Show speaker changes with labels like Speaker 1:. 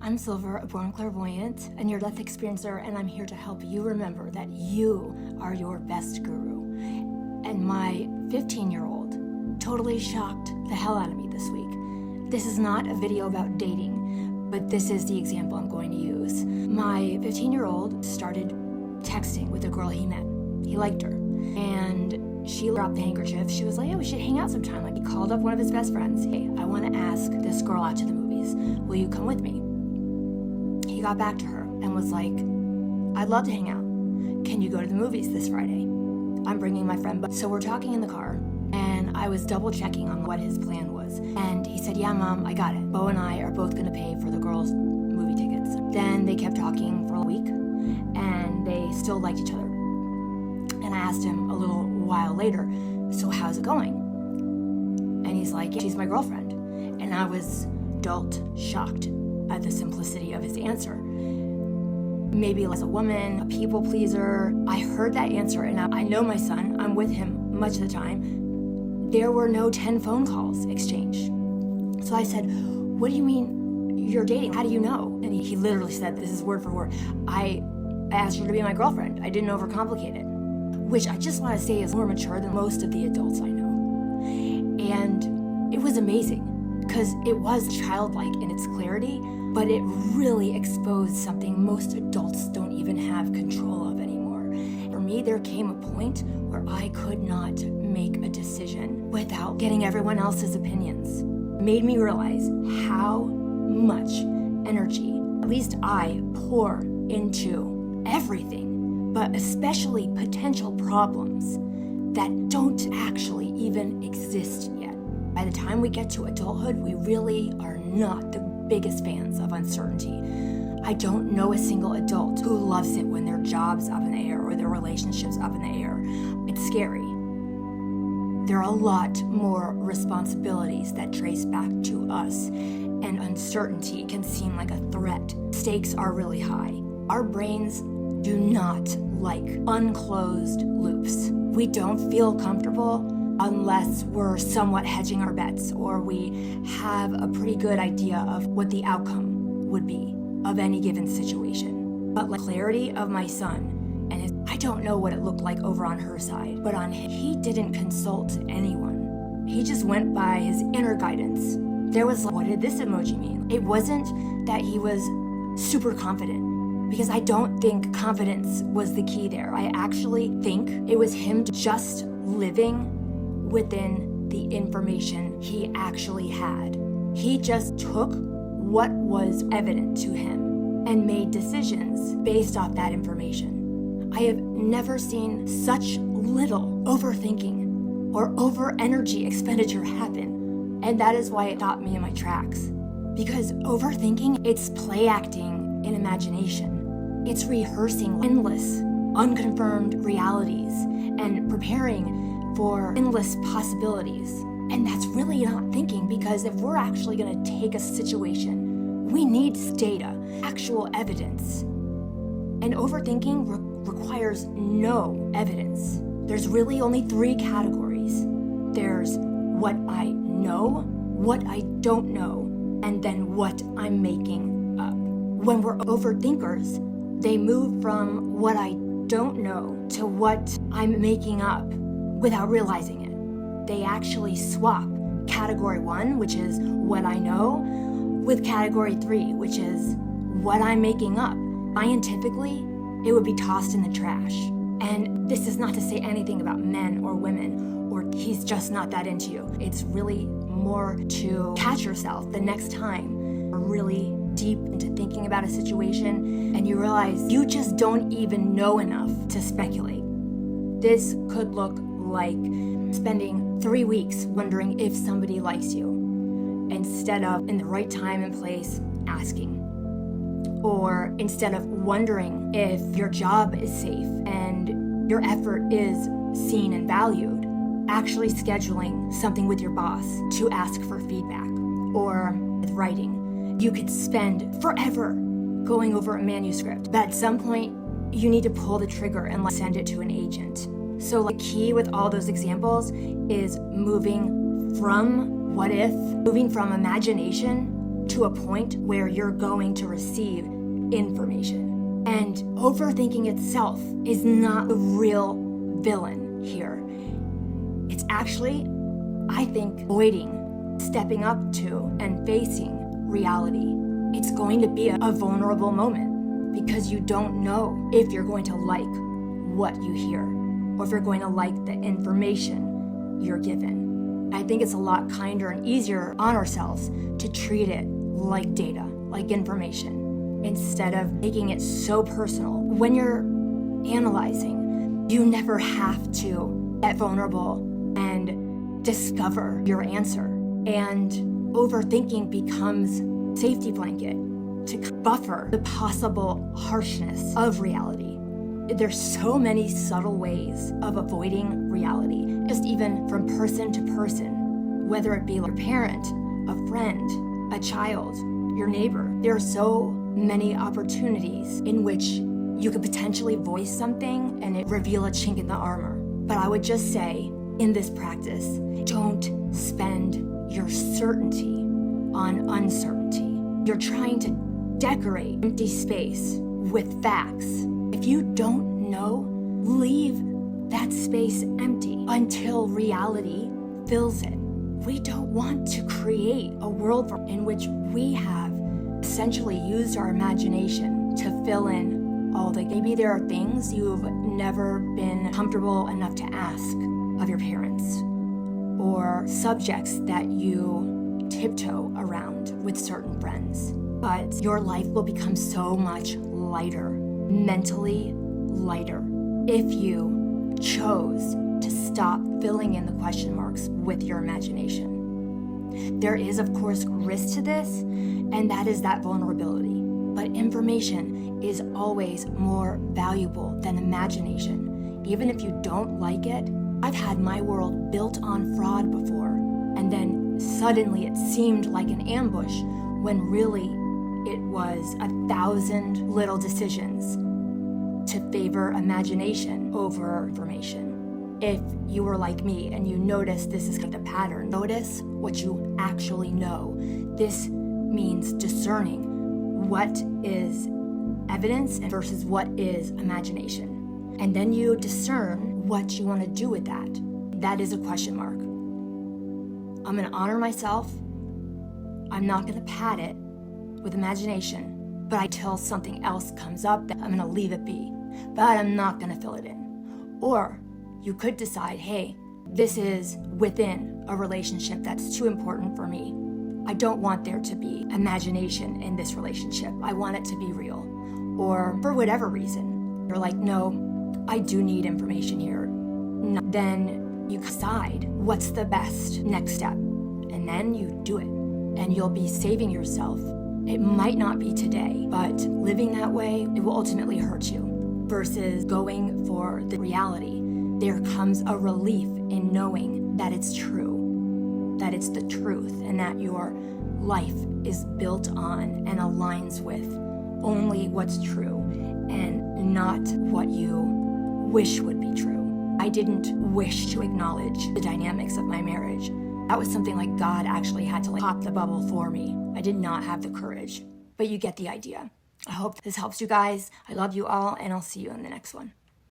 Speaker 1: I'm Silver, a born clairvoyant, a near-death experiencer, and I'm here to help you remember that you are your best guru. And my 15-year-old totally shocked the hell out of me this week. This is not a video about dating, but this is the example I'm going to use. My 15-year-old started texting with a girl he met. He liked her. And she dropped the handkerchief. She was like, yeah, we should hang out sometime. Like, he called up one of his best friends. Hey, I want to ask this girl out to the movies. Will you come with me? He got back to her and was like, I'd love to hang out. Can you go to the movies this Friday? I'm bringing my friend. So we're talking in the car, and I was double checking on what his plan was. And he said, yeah, Mom, I got it. Bo and I are both going to pay for the girls' movie tickets. Then they kept talking for a week, and they still liked each other. And I asked him a little while later, so how's it going? And he's like, yeah, she's my girlfriend. And I was adult shocked at the simplicity of his answer. Maybe as a woman, a people pleaser, I heard that answer, and I know my son, I'm with him much of the time. There were no 10 phone calls exchanged. So I said, what do you mean you're dating? How do you know? And he literally said, this is word for word, I asked her to be my girlfriend. I didn't overcomplicate it, which I just want to say is more mature than most of the adults I know. And it was amazing, because it was childlike in its clarity, but it really exposed something most adults don't even have control of anymore. For me, there came a point where I could not make a decision without getting everyone else's opinions. It made me realize how much energy, at least I, pour into everything, but especially potential problems that don't actually even exist yet. By the time we get to adulthood, we really are not the biggest fans of uncertainty. I don't know a single adult who loves it when their job's up in the air or their relationship's up in the air. It's scary. There are a lot more responsibilities that trace back to us, and uncertainty can seem like a threat. Stakes are really high. Our brains do not like unclosed loops. We don't feel comfortable unless we're somewhat hedging our bets, or we have a pretty good idea of what the outcome would be of any given situation. But like clarity of my son, and I don't know what it looked like over on her side, but on his, he didn't consult anyone. He just went by his inner guidance. There was like, what did this emoji mean? It wasn't that he was super confident, because I don't think confidence was the key there. I actually think it was him just living within the information he actually had. He just took what was evident to him and made decisions based off that information. I have never seen such little overthinking or over energy expenditure happen, and that is why it stopped me in my tracks. Because overthinking, it's play acting in imagination. It's rehearsing endless, unconfirmed realities and preparing for endless possibilities. And that's really not thinking, because if we're actually going to take a situation, we need data, actual evidence. And overthinking requires no evidence. There's really only 3 categories. There's what I know, what I don't know, and then what I'm making up. When we're overthinkers, they move from what I don't know to what I'm making up without realizing it. They actually swap category 1, which is what I know, with category 3, which is what I'm making up. Scientifically, it would be tossed in the trash. And this is not to say anything about men or women, or he's just not that into you. It's really more to catch yourself the next time you're really deep into thinking about a situation and you realize you just don't even know enough to speculate. This could look like spending 3 weeks wondering if somebody likes you, instead of in the right time and place asking. Or instead of wondering if your job is safe and your effort is seen and valued, actually scheduling something with your boss to ask for feedback. Or with writing, you could spend forever going over a manuscript, but at some point you need to pull the trigger and send it to an agent. So the key with all those examples is moving from what if, moving from imagination to a point where you're going to receive information. And overthinking itself is not the real villain here. It's actually, I think, avoiding stepping up to and facing reality. It's going to be a vulnerable moment because you don't know if you're going to like what you hear or if you're going to like the information you're given. I think it's a lot kinder and easier on ourselves to treat it like data, like information, instead of making it so personal. When you're analyzing, you never have to get vulnerable and discover your answer. And overthinking becomes a safety blanket to buffer the possible harshness of reality. There's so many subtle ways of avoiding reality, just even from person to person, whether it be your parent, a friend, a child, your neighbor. There are so many opportunities in which you could potentially voice something and it reveal a chink in the armor. But I would just say, in this practice, don't spend your certainty on uncertainty. You're trying to decorate empty space with facts. If you don't know, leave that space empty until reality fills it. We don't want to create a world in which we have essentially used our imagination to fill in all the, maybe there are things you've never been comfortable enough to ask of your parents, or subjects that you tiptoe around with certain friends. But your life will become so much lighter, mentally lighter, if you chose to stop filling in the question marks with your imagination. There is, of course, risk to this, and that is that vulnerability. But information is always more valuable than imagination. Even if you don't like it, I've had my world built on fraud before, and then suddenly it seemed like an ambush when really it was 1,000 little decisions to favor imagination over information. If you were like me and you notice this is kind of a pattern, notice what you actually know. This means discerning what is evidence versus what is imagination. And then you discern what you want to do with that. That is a question mark. I'm going to honor myself. I'm not going to pad it with imagination, but until something else comes up, I'm going to leave it be. But I'm not going to fill it in. Or you could decide, hey, this is within a relationship that's too important for me. I don't want there to be imagination in this relationship. I want it to be real. Or for whatever reason, you're like, no, I do need information here. No. Then you decide what's the best next step. And then you do it. And you'll be saving yourself. It might not be today, but living that way, it will ultimately hurt you. Versus going for the reality. There comes a relief in knowing that it's true, that it's the truth, and that your life is built on and aligns with only what's true and not what you wish would be true. I didn't wish to acknowledge the dynamics of my marriage. That was something like God actually had to pop the bubble for me. I did not have the courage, but you get the idea. I hope this helps you guys. I love you all, and I'll see you in the next one.